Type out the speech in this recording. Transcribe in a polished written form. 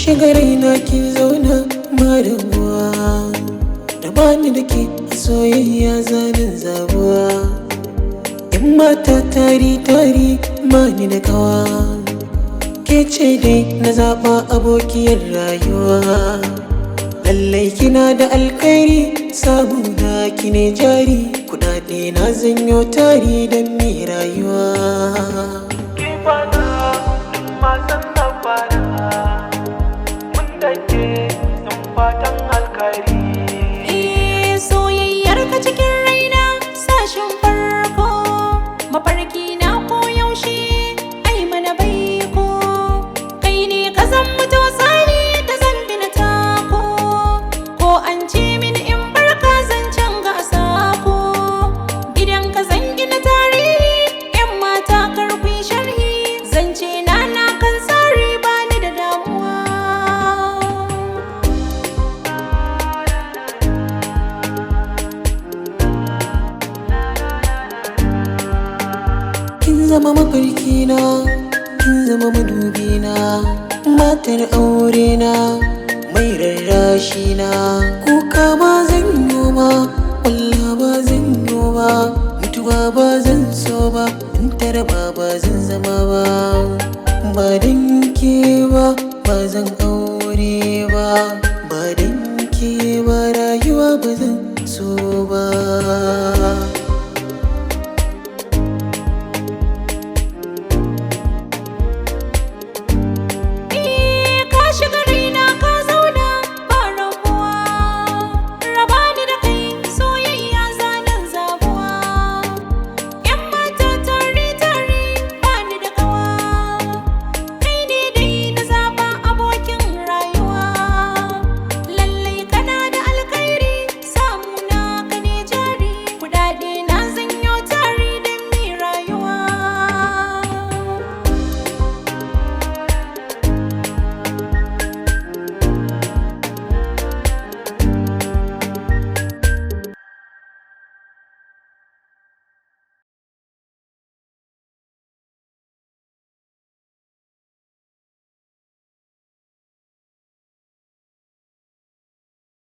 shiga raina kin zauna marabuwa da bani da ke a soyayya zanen zabuwa in mata tari mani da kawa ke ce dai na zaɓa abokiyar rayuwa lallai kina da alkhairi sabuna kine jari kudade na zanyo tari don mi rayuwa soyayyar ka cikin raina sashin farko mafarki na ko yaushe ai mana baiko kai ne ka zan mutu tsari da zan bi na tako ko an ce min in barka zan canza sako gidan ka zan gina tarihi yan mata karfi sharhi zance na kan tsari bani da damuwa kin zama mafarkina kin zama madubina matar aurena mai rarrashina kuka ba zan yi ba walla ba zan yi ba mutuwa ba zan so ba in tarba ba zan zama ba ba dan ke ba zan aure ba dan ke ba rayuwa ba zan so ba